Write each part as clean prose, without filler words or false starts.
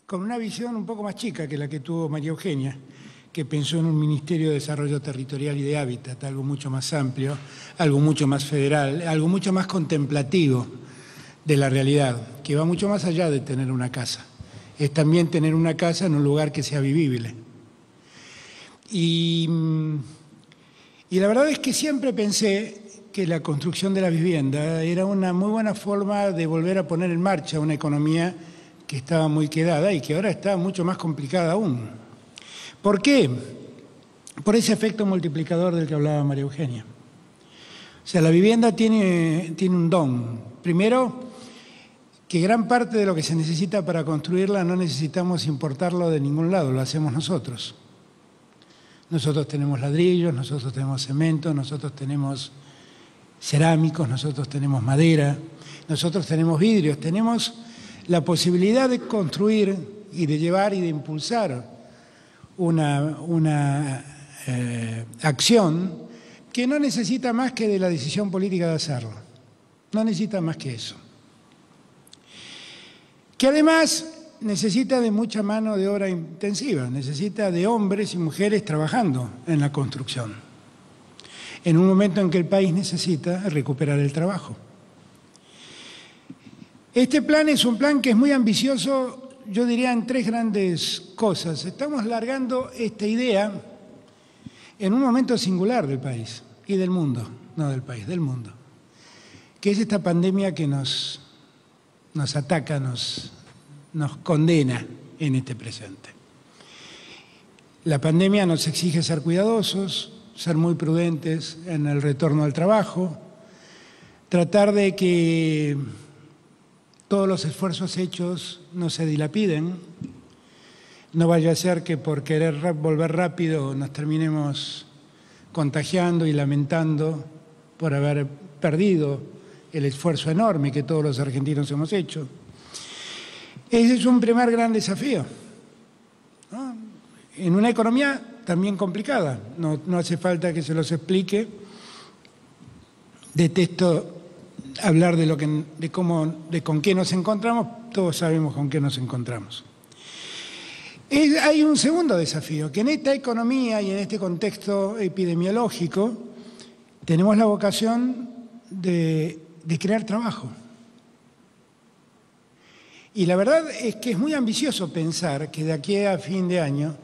con una visión un poco más chica que la que tuvo María Eugenia, que pensó en un Ministerio de Desarrollo Territorial y de Hábitat, algo mucho más amplio, algo mucho más federal, algo mucho más contemplativo de la realidad, que va mucho más allá de tener una casa. Es también tener una casa en un lugar que sea vivible. Y la verdad es que siempre pensé que la construcción de la vivienda era una muy buena forma de volver a poner en marcha una economía que estaba muy quedada y que ahora está mucho más complicada aún. ¿Por qué? Por ese efecto multiplicador del que hablaba María Eugenia. O sea, la vivienda tiene un don. Primero, que gran parte de lo que se necesita para construirla no necesitamos importarlo de ningún lado, lo hacemos nosotros. Nosotros tenemos ladrillos, nosotros tenemos cemento, nosotros tenemos cerámicos, nosotros tenemos madera, nosotros tenemos vidrios, tenemos la posibilidad de construir y de llevar y de impulsar una acción que no necesita más que de la decisión política de hacerlo. No necesita más que eso. Que además necesita de mucha mano de obra intensiva, necesita de hombres y mujeres trabajando en la construcción, en un momento en que el país necesita recuperar el trabajo. Este plan es un plan que es muy ambicioso, yo diría, en tres grandes cosas. Estamos largando esta idea en un momento singular del país y del mundo, no del país, del mundo, que es esta pandemia que nos ataca, nos condena en este presente. La pandemia nos exige ser cuidadosos, ser muy prudentes en el retorno al trabajo, tratar de que todos los esfuerzos hechos no se dilapiden, no vaya a ser que por querer volver rápido nos terminemos contagiando y lamentando por haber perdido el esfuerzo enorme que todos los argentinos hemos hecho. Ese es un primer gran desafío, ¿no? En una economía también complicada, no hace falta que se los explique. Detesto hablar de con qué nos encontramos, todos sabemos con qué nos encontramos. Hay un segundo desafío, que en esta economía y en este contexto epidemiológico tenemos la vocación de crear trabajo. Y la verdad es que es muy ambicioso pensar que de aquí a fin de año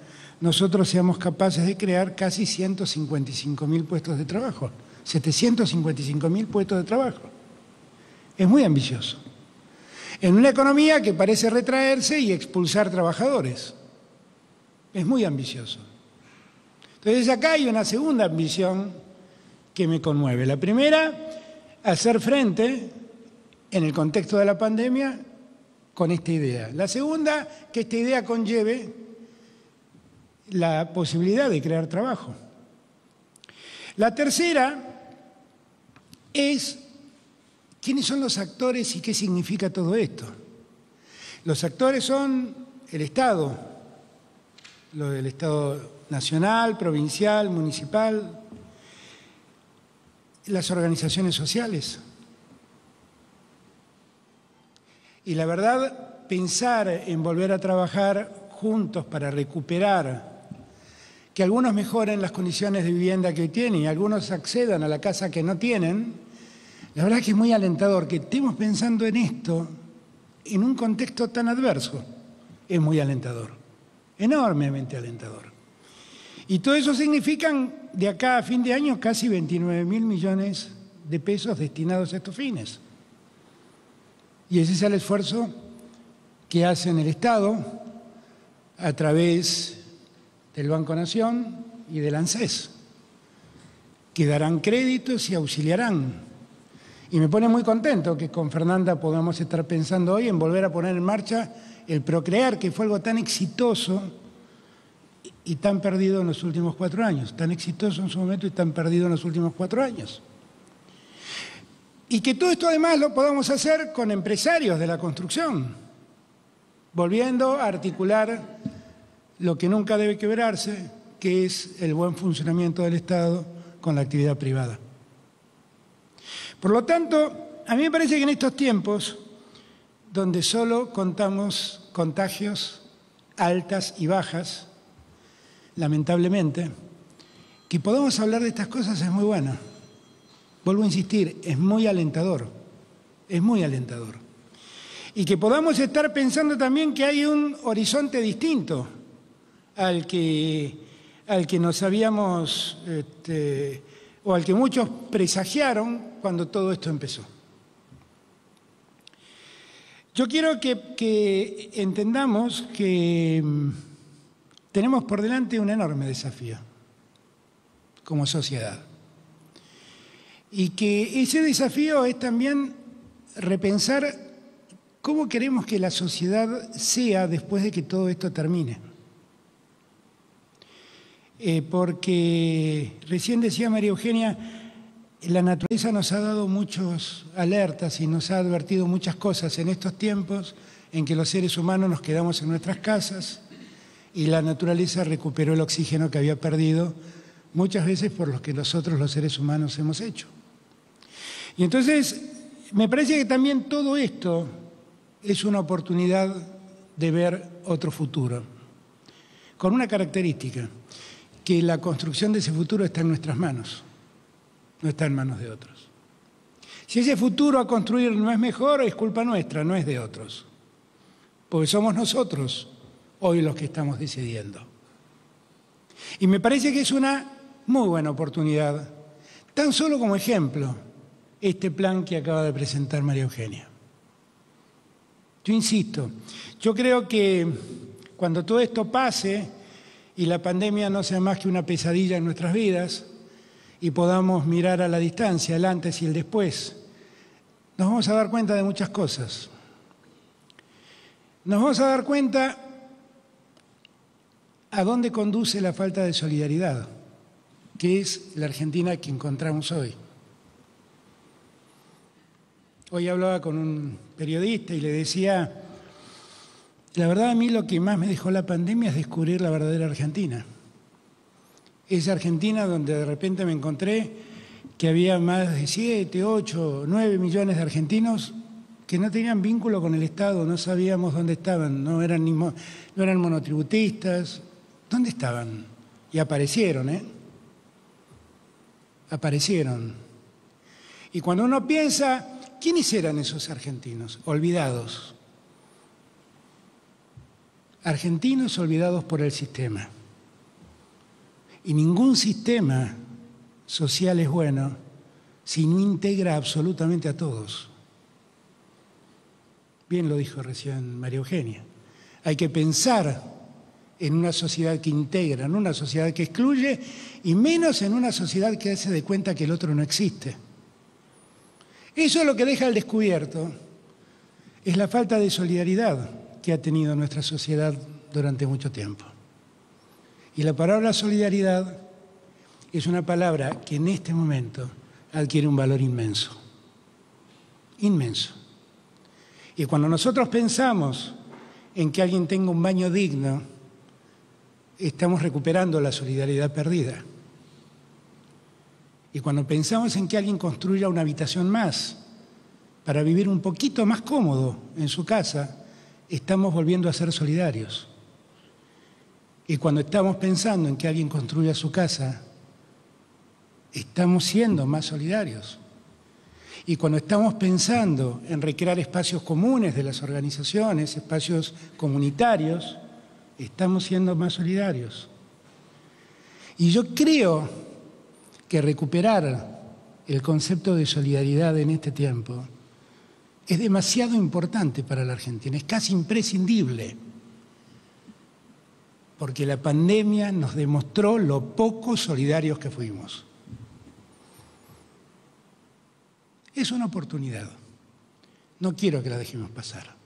nosotros seamos capaces de crear casi 155.000 puestos de trabajo, 755.000 puestos de trabajo. Es muy ambicioso. En una economía que parece retraerse y expulsar trabajadores. Es muy ambicioso. Entonces acá hay una segunda ambición que me conmueve. La primera, hacer frente en el contexto de la pandemia con esta idea. La segunda, que esta idea conlleve la posibilidad de crear trabajo. La tercera es quiénes son los actores y qué significa todo esto. Los actores son el Estado, lo del Estado nacional, provincial, municipal, las organizaciones sociales. Y la verdad, pensar en volver a trabajar juntos para recuperar, que algunos mejoren las condiciones de vivienda que tienen y algunos accedan a la casa que no tienen, la verdad que es muy alentador que estemos pensando en esto en un contexto tan adverso. Es muy alentador, enormemente alentador. Y todo eso significan de acá a fin de año casi 29.000 millones de pesos destinados a estos fines. Y ese es el esfuerzo que hacen el Estado a través del Banco Nación y del ANSES, que darán créditos y auxiliarán. Y me pone muy contento que con Fernanda podamos estar pensando hoy en volver a poner en marcha el Procrear, que fue algo tan exitoso y tan perdido en los últimos 4 años. Tan exitoso en su momento y tan perdido en los últimos 4 años. Y que todo esto además lo podamos hacer con empresarios de la construcción, volviendo a articular lo que nunca debe quebrarse, que es el buen funcionamiento del Estado con la actividad privada. Por lo tanto, a mí me parece que en estos tiempos, donde solo contamos contagios altas y bajas, lamentablemente. Que podamos hablar de estas cosas es muy bueno. Vuelvo a insistir, es muy alentador, es muy alentador. Y que podamos estar pensando también que hay un horizonte distinto al que nos habíamos, o al que muchos presagiaron cuando todo esto empezó. Yo quiero que entendamos que tenemos por delante un enorme desafío como sociedad. Y que ese desafío es también repensar cómo queremos que la sociedad sea después de que todo esto termine. Porque recién decía María Eugenia, la naturaleza nos ha dado muchas alertas y nos ha advertido muchas cosas en estos tiempos en que los seres humanos nos quedamos en nuestras casas y la naturaleza recuperó el oxígeno que había perdido muchas veces por lo que nosotros los seres humanos hemos hecho. Y entonces me parece que también todo esto es una oportunidad de ver otro futuro, con una característica, que la construcción de ese futuro está en nuestras manos, no está en manos de otros. Si ese futuro a construir no es mejor, es culpa nuestra, no es de otros, porque somos nosotros hoy los que estamos decidiendo. Y me parece que es una muy buena oportunidad, tan solo como ejemplo, este plan que acaba de presentar María Eugenia. Yo insisto, yo creo que cuando todo esto pase y la pandemia no sea más que una pesadilla en nuestras vidas y podamos mirar a la distancia, el antes y el después, nos vamos a dar cuenta de muchas cosas. Nos vamos a dar cuenta a dónde conduce la falta de solidaridad, que es la Argentina que encontramos hoy. Hoy hablaba con un periodista y le decía, la verdad a mí lo que más me dejó la pandemia es descubrir la verdadera Argentina. Esa Argentina donde de repente me encontré que había más de 7, 8, 9 millones de argentinos que no tenían vínculo con el Estado, no sabíamos dónde estaban, no eran monotributistas. ¿Dónde estaban? Y aparecieron, Aparecieron. Y cuando uno piensa, ¿quiénes eran esos argentinos? Olvidados. Argentinos olvidados por el sistema. Y ningún sistema social es bueno si no integra absolutamente a todos. Bien lo dijo recién María Eugenia. Hay que pensar en una sociedad que integra, no una sociedad que excluye, y menos en una sociedad que hace de cuenta que el otro no existe. Eso es lo que deja al descubierto, es la falta de solidaridad que ha tenido nuestra sociedad durante mucho tiempo. Y la palabra solidaridad es una palabra que en este momento adquiere un valor inmenso, inmenso. Y cuando nosotros pensamos en que alguien tenga un baño digno, estamos recuperando la solidaridad perdida. Y cuando pensamos en que alguien construya una habitación más para vivir un poquito más cómodo en su casa, estamos volviendo a ser solidarios. Y cuando estamos pensando en que alguien construya su casa, estamos siendo más solidarios. Y cuando estamos pensando en recrear espacios comunes de las organizaciones, espacios comunitarios, estamos siendo más solidarios. Y yo creo que recuperar el concepto de solidaridad en este tiempo es demasiado importante para la Argentina, es casi imprescindible, porque la pandemia nos demostró lo poco solidarios que fuimos. Es una oportunidad, no quiero que la dejemos pasar.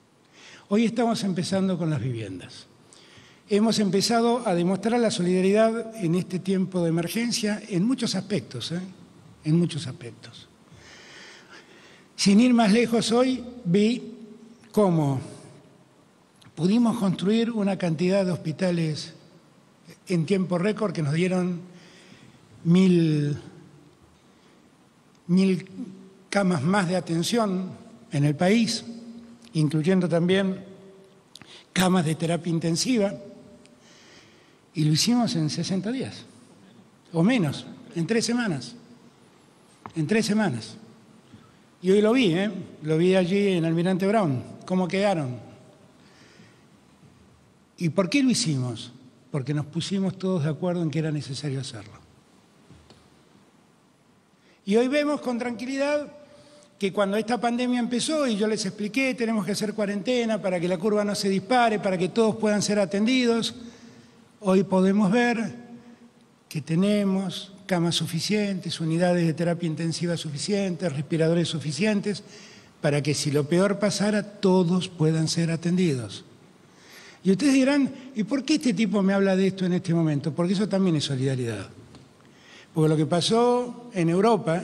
Hoy estamos empezando con las viviendas. Hemos empezado a demostrar la solidaridad en este tiempo de emergencia en muchos aspectos, en muchos aspectos. Sin ir más lejos, hoy vi cómo pudimos construir una cantidad de hospitales en tiempo récord que nos dieron 1.000 camas más de atención en el país, incluyendo también camas de terapia intensiva, y lo hicimos en 60 días, o menos, en 3 semanas. En 3 semanas. Y hoy lo vi allí en Almirante Brown, cómo quedaron. ¿Y por qué lo hicimos? Porque nos pusimos todos de acuerdo en que era necesario hacerlo. Y hoy vemos con tranquilidad que cuando esta pandemia empezó, y yo les expliqué, tenemos que hacer cuarentena para que la curva no se dispare, para que todos puedan ser atendidos, hoy podemos ver que tenemos camas suficientes, unidades de terapia intensiva suficientes, respiradores suficientes, para que si lo peor pasara, todos puedan ser atendidos. Y ustedes dirán, ¿y por qué este tipo me habla de esto en este momento? Porque eso también es solidaridad. Porque lo que pasó en Europa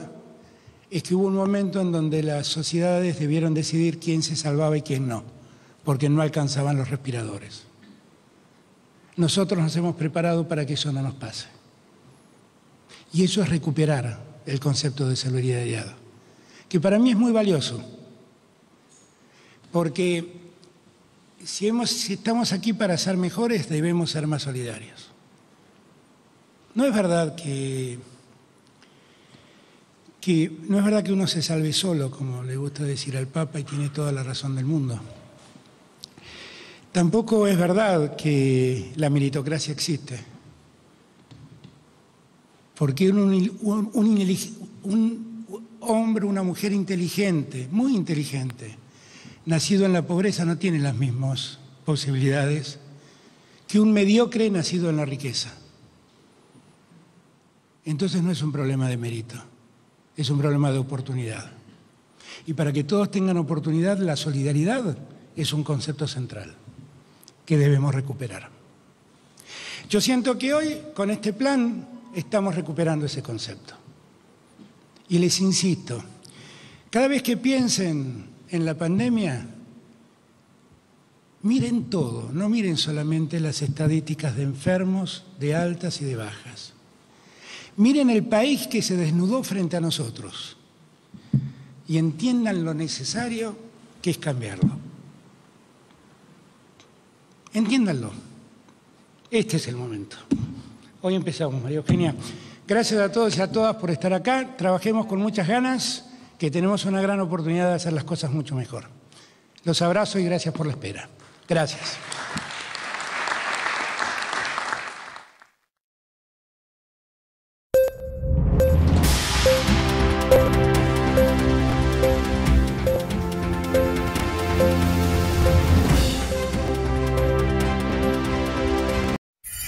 es que hubo un momento en donde las sociedades debieron decidir quién se salvaba y quién no, porque no alcanzaban los respiradores. Nosotros nos hemos preparado para que eso no nos pase. Y eso es recuperar el concepto de solidaridad, que para mí es muy valioso, porque si estamos aquí para ser mejores, debemos ser más solidarios. No es verdad que uno se salve solo, como le gusta decir al Papa, y tiene toda la razón del mundo. Tampoco es verdad que la meritocracia existe. Porque un hombre, una mujer inteligente, muy inteligente, nacido en la pobreza no tiene las mismas posibilidades que un mediocre nacido en la riqueza. Entonces no es un problema de mérito, es un problema de oportunidad. Y para que todos tengan oportunidad, la solidaridad es un concepto central que debemos recuperar. Yo siento que hoy, con este plan, estamos recuperando ese concepto. Y les insisto, cada vez que piensen en la pandemia, miren todo, no miren solamente las estadísticas de enfermos, de altas y de bajas. Miren el país que se desnudó frente a nosotros y entiendan lo necesario que es cambiarlo. Entiéndanlo. Este es el momento. Hoy empezamos, María Eugenia. Gracias a todos y a todas por estar acá. Trabajemos con muchas ganas, que tenemos una gran oportunidad de hacer las cosas mucho mejor. Los abrazo y gracias por la espera. Gracias.